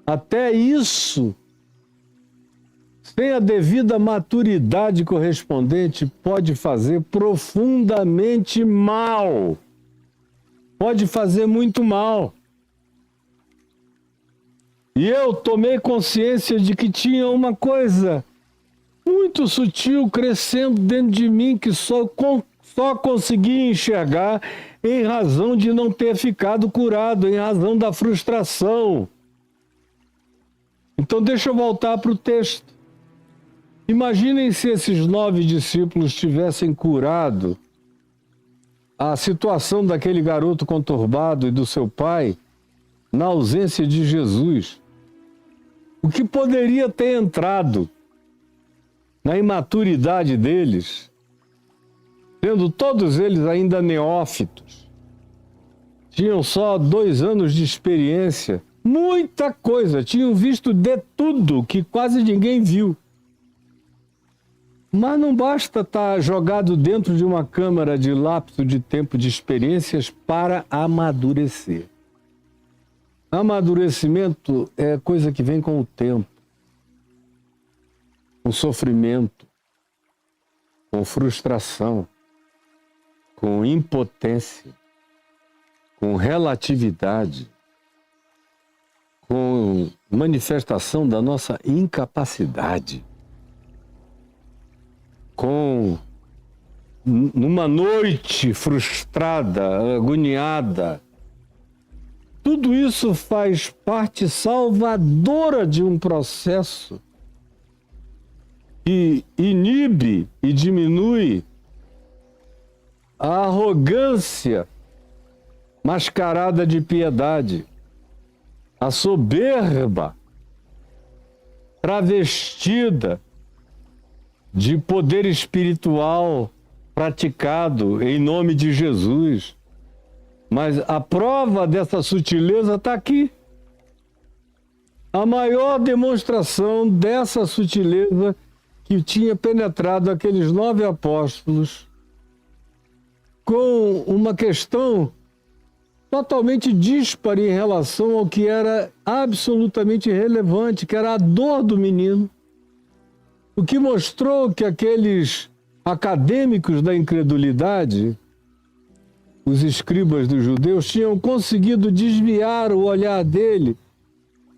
até isso, sem a devida maturidade correspondente, pode fazer profundamente mal. Pode fazer muito mal. E eu tomei consciência de que tinha uma coisa muito sutil crescendo dentro de mim que só consegui enxergar em razão de não ter ficado curado, em razão da frustração. Então deixa eu voltar para o texto. Imaginem se esses 9 discípulos tivessem curado a situação daquele garoto conturbado e do seu pai na ausência de Jesus. O que poderia ter entrado na imaturidade deles, sendo todos eles ainda neófitos, tinham só 2 anos de experiência, muita coisa, tinham visto de tudo que quase ninguém viu. Mas não basta estar jogado dentro de uma câmara de lapso de tempo de experiências para amadurecer. Amadurecimento é coisa que vem com o tempo, com sofrimento, com frustração, com impotência, com relatividade, com manifestação da nossa incapacidade, com numa noite frustrada, agoniada. Tudo isso faz parte salvadora de um processo que inibe e diminui a arrogância mascarada de piedade, a soberba travestida de poder espiritual praticado em nome de Jesus. Mas a prova dessa sutileza está aqui. A maior demonstração dessa sutileza que tinha penetrado aqueles 9 apóstolos com uma questão totalmente díspare em relação ao que era absolutamente relevante, que era a dor do menino. O que mostrou que aqueles acadêmicos da incredulidade, os escribas dos judeus, tinham conseguido desviar o olhar dele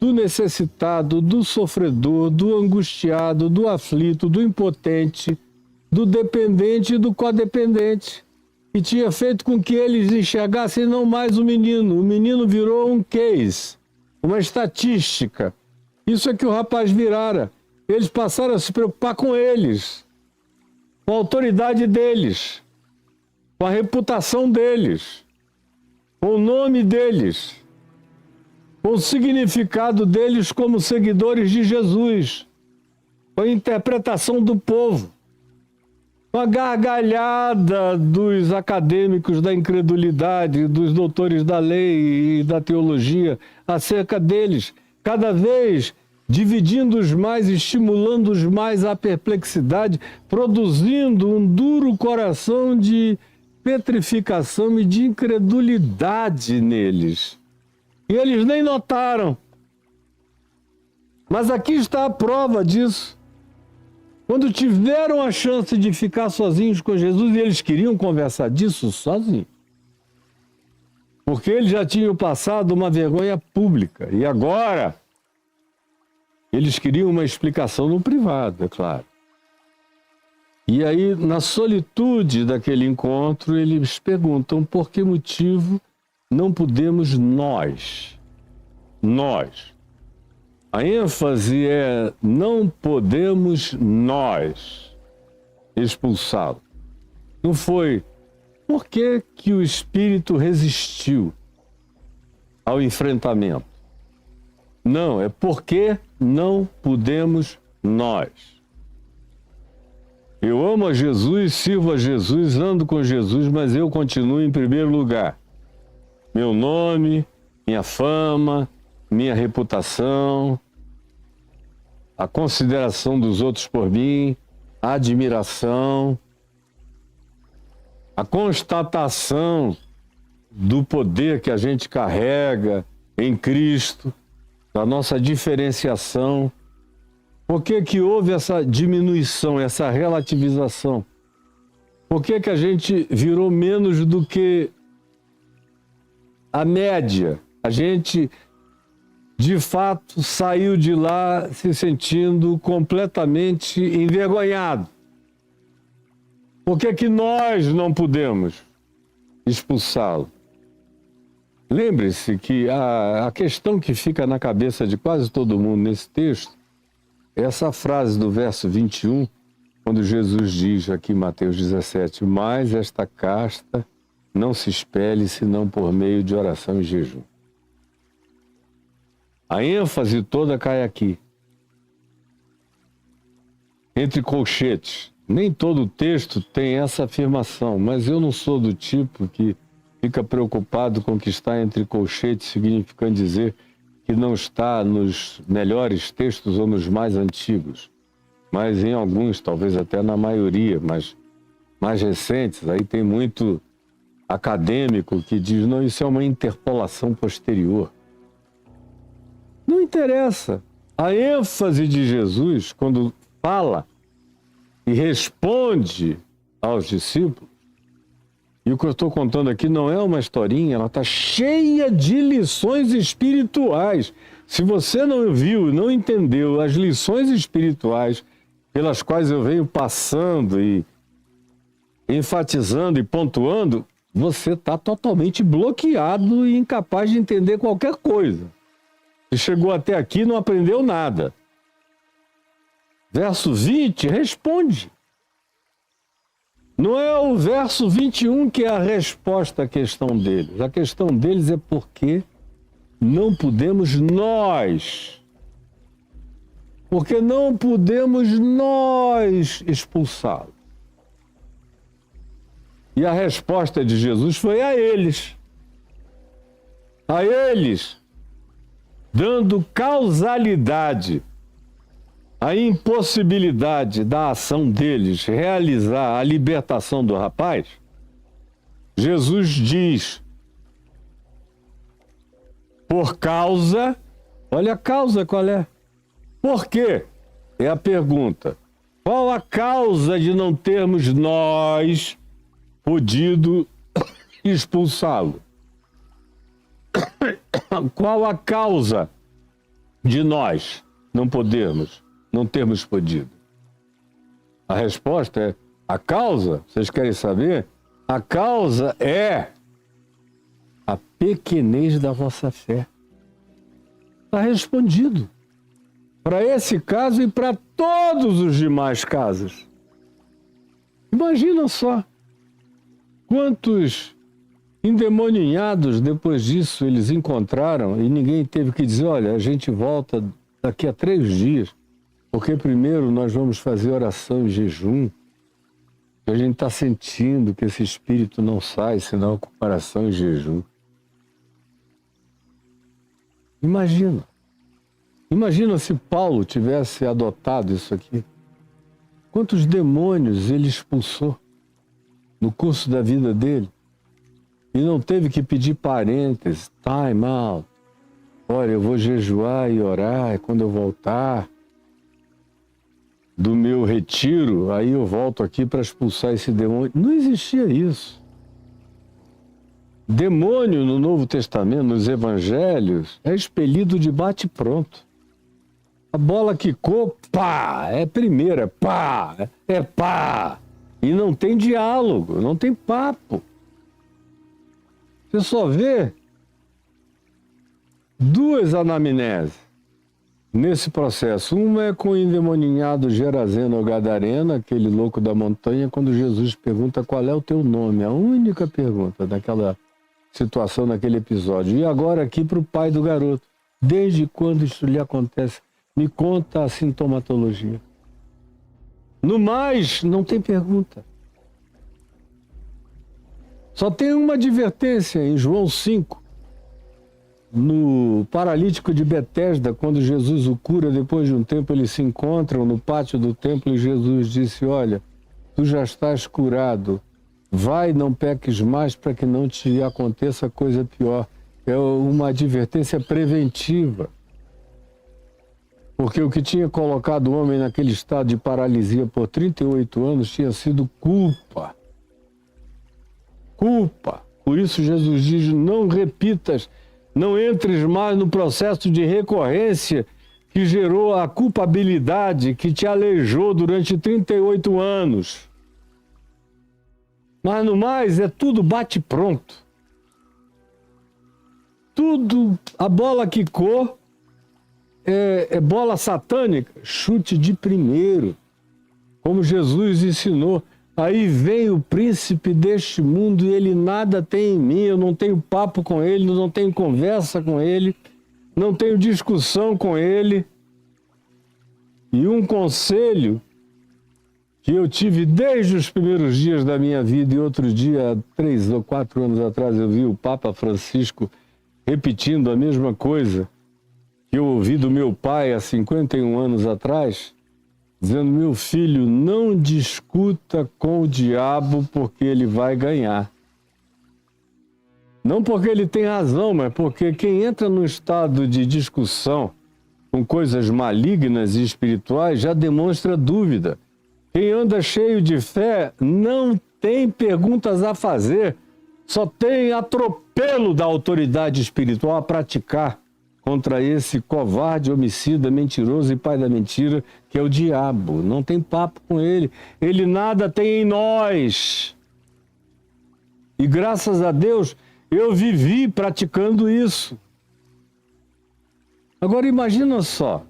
do necessitado, do sofredor, do angustiado, do aflito, do impotente, do dependente e do codependente. E tinha feito com que eles enxergassem não mais o menino. O menino virou um case, uma estatística. Isso é que o rapaz virara. Eles passaram a se preocupar com eles, com a autoridade deles, com a reputação deles, com o nome deles, com o significado deles como seguidores de Jesus, com a interpretação do povo, com a gargalhada dos acadêmicos da incredulidade, dos doutores da lei e da teologia acerca deles, cada vez dividindo-os mais, estimulando-os mais à perplexidade, produzindo um duro coração de petrificação e de incredulidade neles. E eles nem notaram. Mas aqui está a prova disso. Quando tiveram a chance de ficar sozinhos com Jesus, e eles queriam conversar disso sozinhos. Porque eles já tinham passado uma vergonha pública. E agora, eles queriam uma explicação no privado, é claro. E aí, na solitude daquele encontro, eles perguntam por que motivo não podemos nós. A ênfase é não podemos nós expulsá-lo. Não foi por que que o Espírito resistiu ao enfrentamento. Não, é porque não podemos nós. Eu amo a Jesus, sirvo a Jesus, ando com Jesus, mas eu continuo em primeiro lugar. Meu nome, minha fama, minha reputação, a consideração dos outros por mim, a admiração, a constatação do poder que a gente carrega em Cristo, da nossa diferenciação. Por que que houve essa diminuição, essa relativização? Por que que a gente virou menos do que a média? A gente, de fato, saiu de lá se sentindo completamente envergonhado. Por que que nós não podemos expulsá-lo? Lembre-se que a questão que fica na cabeça de quase todo mundo nesse texto é essa frase do verso 21, quando Jesus diz aqui em Mateus 17, mas esta casta não se espelhe senão por meio de oração e jejum. A ênfase toda cai aqui. Entre colchetes. Nem todo texto tem essa afirmação, mas eu não sou do tipo que fica preocupado com o que está entre colchetes, significando dizer que não está nos melhores textos ou nos mais antigos, mas em alguns, talvez até na maioria, mas mais recentes, aí tem muito acadêmico que diz, não, isso é uma interpolação posterior. Não interessa. A ênfase de Jesus, quando fala e responde aos discípulos, e o que eu estou contando aqui não é uma historinha, ela está cheia de lições espirituais. Se você não viu, não entendeu as lições espirituais pelas quais eu venho passando e enfatizando e pontuando, você está totalmente bloqueado e incapaz de entender qualquer coisa. Você chegou até aqui e não aprendeu nada. Verso 20 responde. Não é o verso 21 que é a resposta à questão deles. A questão deles é porque não podemos nós. Porque não podemos nós expulsá-lo. E a resposta de Jesus foi a eles. A eles, dando causalidade a impossibilidade da ação deles realizar a libertação do rapaz, Jesus diz, por causa, olha a causa qual é. Por quê? É a pergunta. Qual a causa de não termos nós podido expulsá-lo? Qual a causa de nós não termos podido? A resposta é, a causa, vocês querem saber? A causa é a pequenez da vossa fé. Está respondido. Para esse caso e para todos os demais casos. Imagina só quantos endemoninhados depois disso eles encontraram e ninguém teve que dizer, olha, a gente volta daqui a 3 dias, porque primeiro nós vamos fazer oração e jejum. A gente está sentindo que esse espírito não sai, senão com oração e jejum. Imagina se Paulo tivesse adotado isso aqui. Quantos demônios ele expulsou no curso da vida dele. E não teve que pedir parênteses, time out. Olha, eu vou jejuar e orar, e quando eu voltar do meu retiro, aí eu volto aqui para expulsar esse demônio. Não existia isso. Demônio no Novo Testamento, nos Evangelhos, é expelido de bate-pronto. A bola quicou, pá, é primeira, pá, é pá. E não tem diálogo, não tem papo. Você só vê duas anamneses nesse processo. Uma é com o endemoninhado Gerazeno ou Gadareno, aquele louco da montanha, quando Jesus pergunta qual é o teu nome. A única pergunta daquela situação, naquele episódio. E agora aqui para o pai do garoto. Desde quando isso lhe acontece? Me conta a sintomatologia. No mais, não tem pergunta. Só tem uma advertência em João 5. No paralítico de Betesda, quando Jesus o cura, depois de um tempo eles se encontram no pátio do templo e Jesus disse: olha, tu já estás curado, vai, não peques mais para que não te aconteça coisa pior. É uma advertência preventiva. Porque o que tinha colocado o homem naquele estado de paralisia por 38 anos tinha sido culpa. Culpa. Por isso Jesus diz: não repitas, não entres mais no processo de recorrência que gerou a culpabilidade que te aleijou durante 38 anos. Mas no mais é tudo bate-pronto. Tudo, a bola quicou, é bola satânica, chute de primeiro, como Jesus ensinou. Aí vem o príncipe deste mundo e ele nada tem em mim, eu não tenho papo com ele, não tenho conversa com ele, não tenho discussão com ele. E um conselho que eu tive desde os primeiros dias da minha vida, e outro dia, 3 ou 4 anos atrás, eu vi o Papa Francisco repetindo a mesma coisa que eu ouvi do meu pai há 51 anos atrás, dizendo: meu filho, não discuta com o diabo porque ele vai ganhar. Não porque ele tem razão, mas porque quem entra num estado de discussão com coisas malignas e espirituais já demonstra dúvida. Quem anda cheio de fé não tem perguntas a fazer, só tem atropelo da autoridade espiritual a praticar contra esse covarde, homicida, mentiroso e pai da mentira, que é o diabo. Não tem papo com ele. Ele nada tem em nós. E graças a Deus, eu vivi praticando isso. Agora imagina só,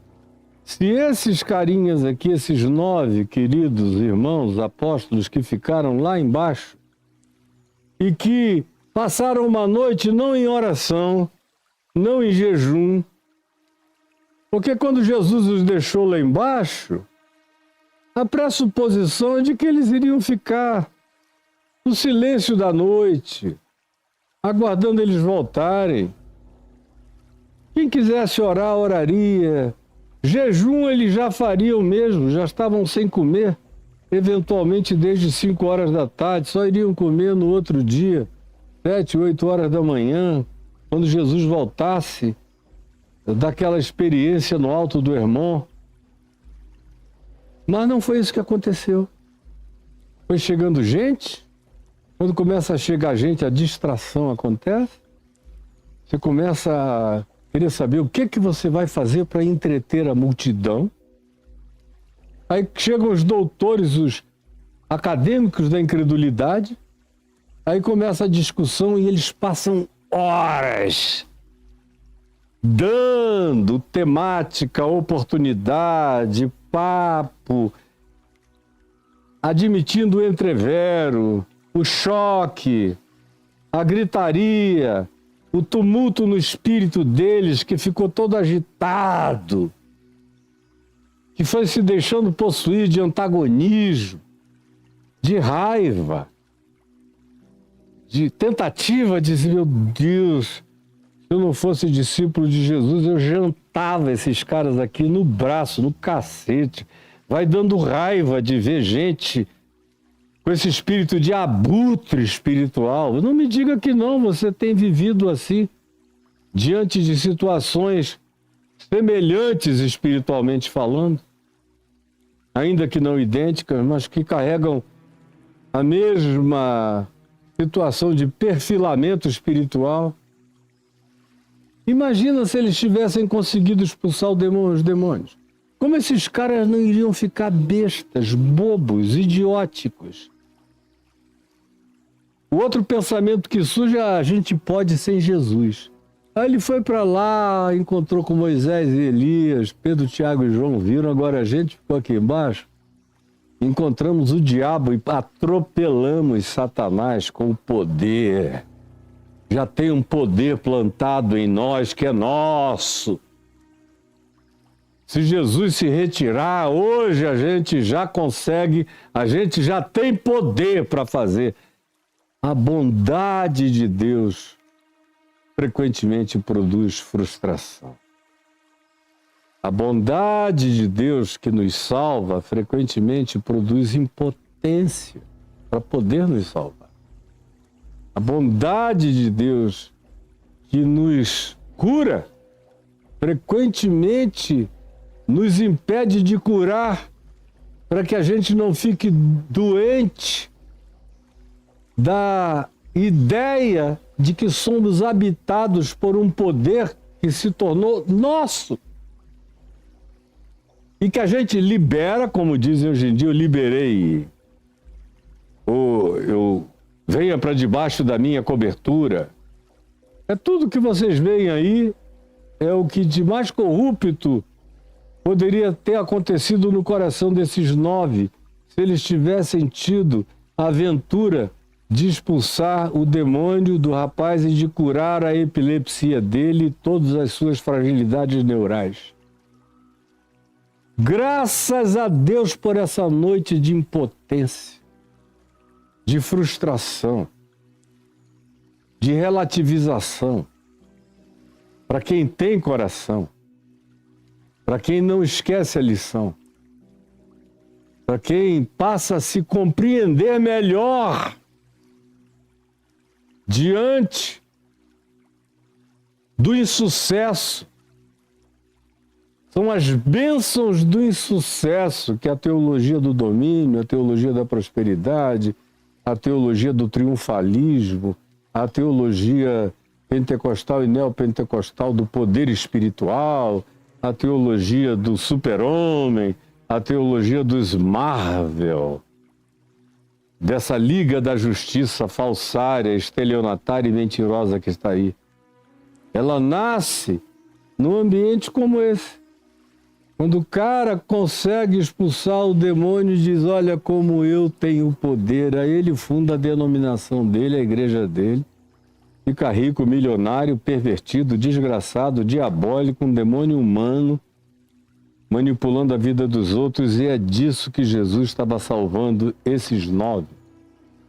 se esses carinhas aqui, esses 9 queridos irmãos apóstolos que ficaram lá embaixo e que passaram uma noite não em oração, não em jejum, porque quando Jesus os deixou lá embaixo, a pressuposição é de que eles iriam ficar no silêncio da noite, aguardando eles voltarem. Quem quisesse orar, oraria. Jejum eles já fariam mesmo, já estavam sem comer, eventualmente desde 5 horas da tarde, só iriam comer no outro dia, 7, 8 horas da manhã, quando Jesus voltasse daquela experiência no Alto do Hermon. Mas não foi isso que aconteceu. Foi chegando gente. Quando começa a chegar gente, a distração acontece. Você começa a querer saber o que você vai fazer para entreter a multidão. Aí chegam os doutores, os acadêmicos da incredulidade. Aí começa a discussão e eles passam horas dando temática, oportunidade, papo, admitindo o entrevero, o choque, a gritaria, o tumulto no espírito deles, que ficou todo agitado, que foi se deixando possuir de antagonismo, de raiva, de tentativa de dizer: meu Deus, se eu não fosse discípulo de Jesus, eu jantava esses caras aqui no braço, no cacete. Vai dando raiva de ver gente com esse espírito de abutre espiritual. Não me diga que não, você tem vivido assim, diante de situações semelhantes espiritualmente falando, ainda que não idênticas, mas que carregam a mesma situação de perfilamento espiritual. Imagina se eles tivessem conseguido expulsar os demônios. Como esses caras não iriam ficar bestas, bobos, idióticos? O outro pensamento que surge é: a gente pode sem Jesus. Aí ele foi para lá, encontrou com Moisés e Elias, Pedro, Tiago e João viram, agora a gente ficou aqui embaixo. Encontramos o diabo e atropelamos Satanás com o poder. Já tem um poder plantado em nós que é nosso. Se Jesus se retirar, hoje a gente já consegue, a gente já tem poder para fazer. A bondade de Deus frequentemente produz frustração. A bondade de Deus que nos salva frequentemente produz impotência para poder nos salvar. A bondade de Deus que nos cura frequentemente nos impede de curar para que a gente não fique doente da ideia de que somos habitados por um poder que se tornou nosso. E que a gente libera, como dizem hoje em dia, eu liberei. Ou eu venha para debaixo da minha cobertura. É tudo que vocês veem aí, é o que de mais corrupto poderia ter acontecido no coração desses 9, se eles tivessem tido a aventura de expulsar o demônio do rapaz e de curar a epilepsia dele e todas as suas fragilidades neurais. Graças a Deus por essa noite de impotência, de frustração, de relativização. Para quem tem coração, para quem não esquece a lição, para quem passa a se compreender melhor diante do insucesso. São as bênçãos do insucesso que a teologia do domínio, a teologia da prosperidade, a teologia do triunfalismo, a teologia pentecostal e neopentecostal do poder espiritual, a teologia do super-homem, a teologia dos Marvel, dessa liga da justiça falsária, estelionatária e mentirosa que está aí. Ela nasce num ambiente como esse. Quando o cara consegue expulsar o demônio e diz: olha como eu tenho poder, aí ele funda a denominação dele, a igreja dele, fica rico, milionário, pervertido, desgraçado, diabólico, um demônio humano, manipulando a vida dos outros, e é disso que Jesus estava salvando esses 9.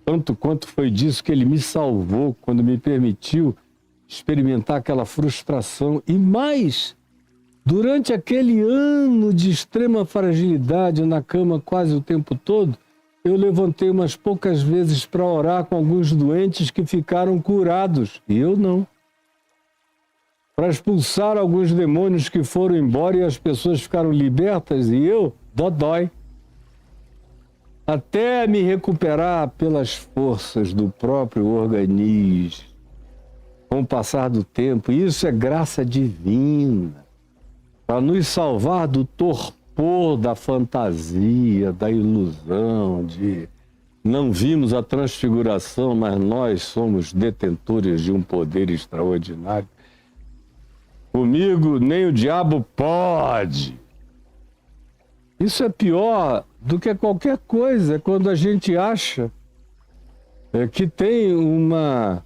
Tanto quanto foi disso que ele me salvou quando me permitiu experimentar aquela frustração. E mais, durante aquele ano de extrema fragilidade na cama quase o tempo todo, eu levantei umas poucas vezes para orar com alguns doentes que ficaram curados, e eu não. Para expulsar alguns demônios que foram embora e as pessoas ficaram libertas, e eu, dodói. Até me recuperar pelas forças do próprio organismo, com o passar do tempo. Isso é graça divina, para nos salvar do torpor da fantasia, da ilusão, de não vimos a transfiguração, mas nós somos detentores de um poder extraordinário. Comigo nem o diabo pode. Isso é pior do que qualquer coisa, quando a gente acha que tem uma